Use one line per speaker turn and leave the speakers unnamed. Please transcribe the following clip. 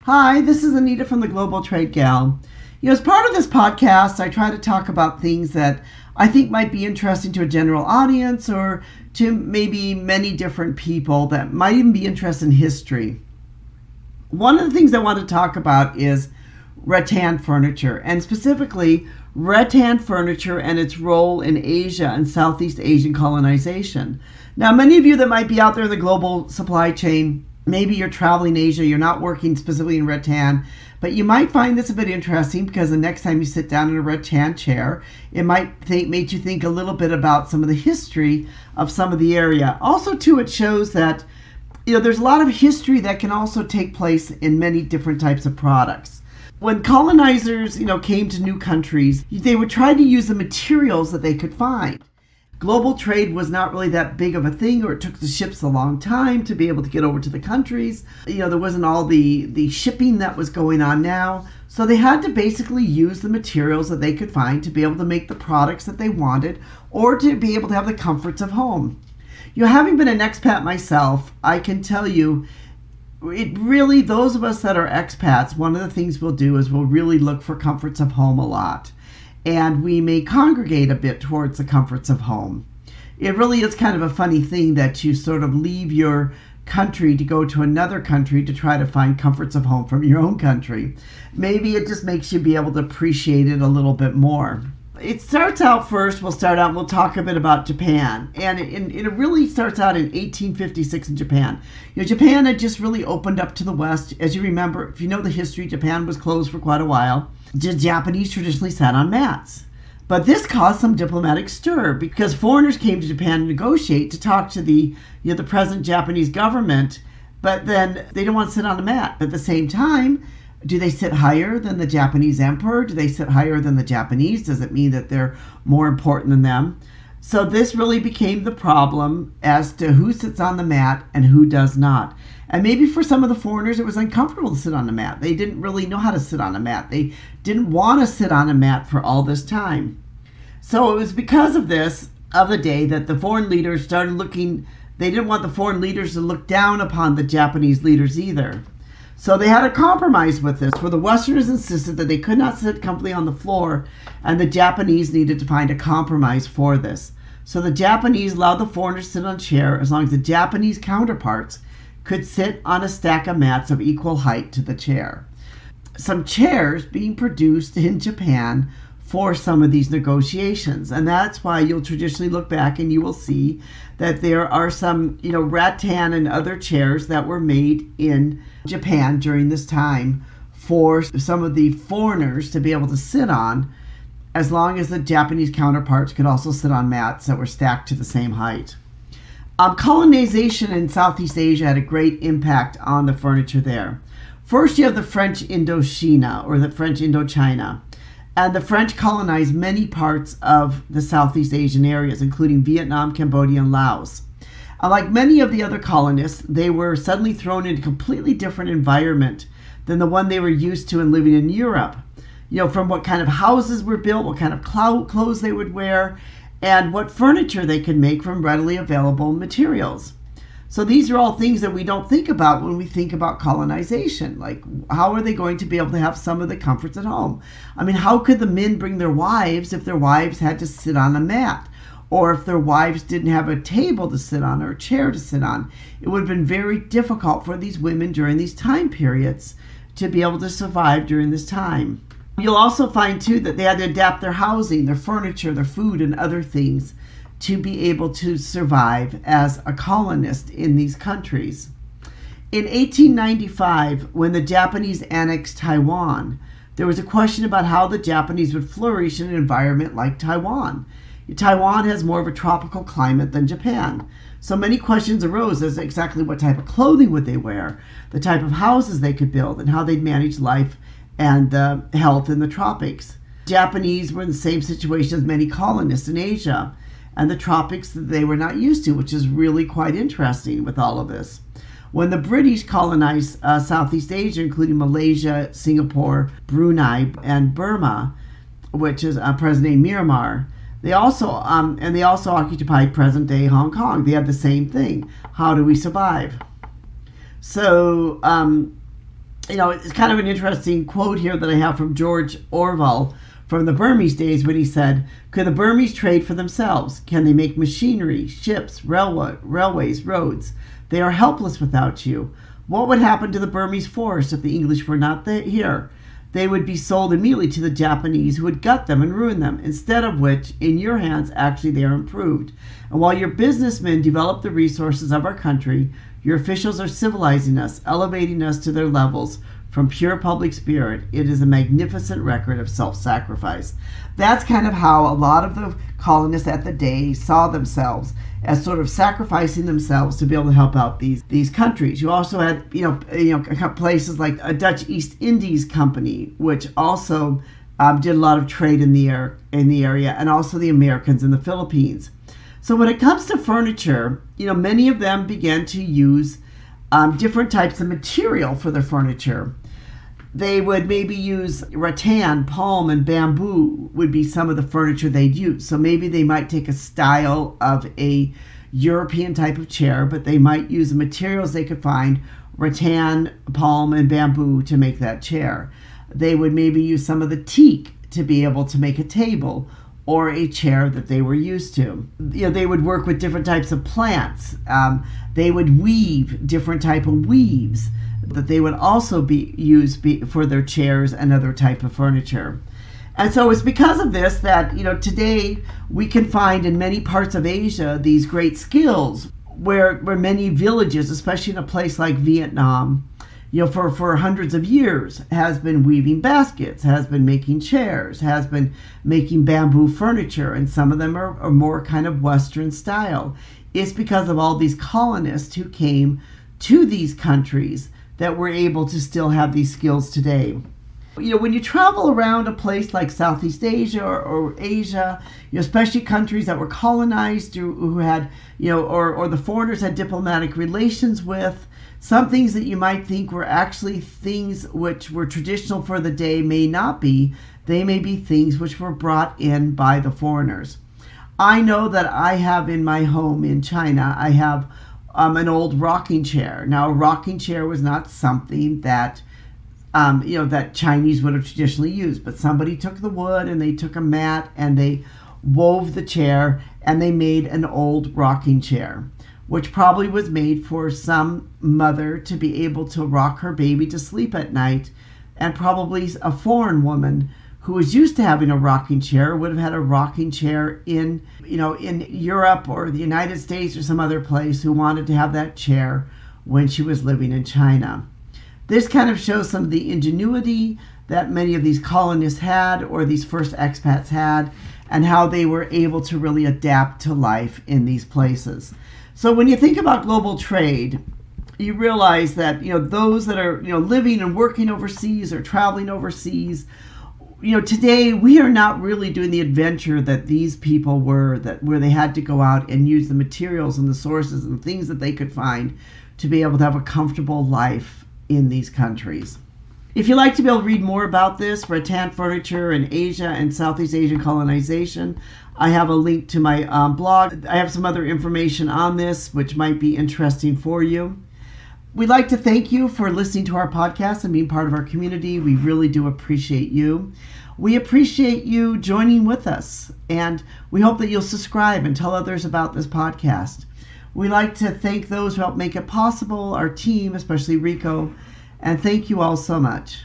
Hi, this is Anita from the Global Trade Gal. As part of this podcast, I try to talk about things that I think might be interesting to a general audience or to maybe many different people that might even be interested in history. One of the things I want to talk about is rattan furniture, and specifically rattan furniture and its role in Asia and Southeast Asian colonization. Now, many of you that might be out there in the global supply chain, maybe you're traveling Asia, you're not working specifically in rattan, but you might find this a bit interesting because the next time you sit down in a rattan chair, it might make you think a little bit about some of the history of some of the area. Also, too, it shows that there's a lot of history that can also take place in many different types of products. When colonizers, came to new countries, they would try to use the materials that they could find. Global trade was not really that big of a thing, or it took the ships a long time to be able to get over to the countries. There wasn't all the shipping that was going on now. So they had to basically use the materials that they could find to be able to make the products that they wanted or to be able to have the comforts of home. Having been an expat myself, I can tell you, those of us that are expats, one of the things we'll do is we'll really look for comforts of home a lot. And we may congregate a bit towards the comforts of home. It really is kind of a funny thing that you sort of leave your country to go to another country to try to find comforts of home from your own country. Maybe it just makes you be able to appreciate it a little bit more. It starts out first, we'll talk a bit about Japan. And it really starts out in 1856 in Japan. Japan had just really opened up to the West. As you remember, if you know the history, Japan was closed for quite a while. The Japanese traditionally sat on mats. But this caused some diplomatic stir because foreigners came to Japan to negotiate, to talk to the present Japanese government, but then they don't want to sit on a mat. At the same time, do they sit higher than the Japanese emperor? Do they sit higher than the Japanese? Does it mean that they're more important than them? So this really became the problem as to who sits on the mat and who does not. And maybe for some of the foreigners, it was uncomfortable to sit on a mat. They didn't really know how to sit on a mat. They didn't want to sit on a mat for all this time. So it was because of this other day that the foreign leaders started looking. They didn't want the foreign leaders to look down upon the Japanese leaders either. So they had a compromise with this, where the Westerners insisted that they could not sit comfortably on the floor, and the Japanese needed to find a compromise for this. So the Japanese allowed the foreigners to sit on a chair as long as the Japanese counterparts could sit on a stack of mats of equal height to the chair. Some chairs being produced in Japan for some of these negotiations. And that's why you'll traditionally look back and you will see that there are some, rattan and other chairs that were made in Japan during this time for some of the foreigners to be able to sit on, as long as the Japanese counterparts could also sit on mats that were stacked to the same height. Colonization in Southeast Asia had a great impact on the furniture there. First, you have the French Indochina, or the French Indochina. And the French colonized many parts of the Southeast Asian areas, including Vietnam, Cambodia, and Laos. Like many of the other colonists, they were suddenly thrown into a completely different environment than the one they were used to in living in Europe. From what kind of houses were built, what kind of clothes they would wear, and what furniture they could make from readily available materials. So these are all things that we don't think about when we think about colonization. Like, how are they going to be able to have some of the comforts at home? I mean, how could the men bring their wives if their wives had to sit on a mat? Or if their wives didn't have a table to sit on or a chair to sit on? It would have been very difficult for these women during these time periods to be able to survive during this time. You'll also find, too, that they had to adapt their housing, their furniture, their food, and other things to be able to survive as a colonist in these countries. In 1895, when the Japanese annexed Taiwan, there was a question about how the Japanese would flourish in an environment like Taiwan. Taiwan has more of a tropical climate than Japan. So many questions arose as to exactly what type of clothing would they wear, the type of houses they could build, and how they'd manage life and health in the tropics. Japanese were in the same situation as many colonists in Asia and the tropics that they were not used to, which is really quite interesting with all of this. When the British colonized Southeast Asia, including Malaysia, Singapore, Brunei, and Burma, which is present-day Myanmar, they also occupied present-day Hong Kong. They had the same thing. How do we survive? So It's kind of an interesting quote here that I have from George Orwell from the Burmese days when he said, "Could the Burmese trade for themselves? Can they make machinery, ships, railways, roads? They are helpless without you. What would happen to the Burmese forest if the English were not here? They would be sold immediately to the Japanese, who would gut them and ruin them, instead of which, in your hands, actually they are improved. And while your businessmen develop the resources of our country, your officials are civilizing us, elevating us to their levels from pure public spirit. It is a magnificent record of self-sacrifice." That's kind of how a lot of the colonists at the day saw themselves, as sort of sacrificing themselves to be able to help out these countries. You also had places like a Dutch East Indies Company, which also did a lot of trade in the area, and also the Americans in the Philippines. So when it comes to furniture, many of them began to use different types of material for their furniture. They would maybe use rattan, palm, and bamboo would be some of the furniture they'd use. So maybe they might take a style of a European type of chair, but they might use the materials they could find, rattan, palm, and bamboo, to make that chair. They would maybe use some of the teak to be able to make a table or a chair that they were used to. They would work with different types of plants. They would weave different type of weaves that they would also be used for their chairs and other type of furniture. And so it's because of this that, today we can find in many parts of Asia these great skills where many villages, especially in a place like Vietnam, for hundreds of years has been weaving baskets, has been making chairs, has been making bamboo furniture, and some of them are more kind of Western style. It's because of all these colonists who came to these countries that were able to still have these skills today. When you travel around a place like Southeast Asia or Asia, especially countries that were colonized, who had, or the foreigners had diplomatic relations with, some things that you might think were actually things which were traditional for the day may not be. They may be things which were brought in by the foreigners. I know that I have in my home in China, I have an old rocking chair. Now, a rocking chair was not something that that Chinese would have traditionally used, but somebody took the wood and they took a mat and they wove the chair and they made an old rocking chair, which probably was made for some mother to be able to rock her baby to sleep at night, and probably a foreign woman who was used to having a rocking chair would have had a rocking chair in Europe or the United States or some other place, who wanted to have that chair when she was living in China. This kind of shows some of the ingenuity that many of these colonists had, or these first expats had, and how they were able to really adapt to life in these places. So when you think about global trade, you realize that those that are living and working overseas or traveling overseas, today we are not really doing the adventure that these people were, where they had to go out and use the materials and the sources and things that they could find to be able to have a comfortable life in these countries. If you'd like to be able to read more about this, rattan furniture in Asia and Southeast Asian colonization, I have a link to my blog. I have some other information on this which might be interesting for you. We'd like to thank you for listening to our podcast and being part of our community. We really do appreciate you. We appreciate you joining with us, and we hope that you'll subscribe and tell others about this podcast. We'd like to thank those who helped make it possible, our team, especially Rico, and thank you all so much.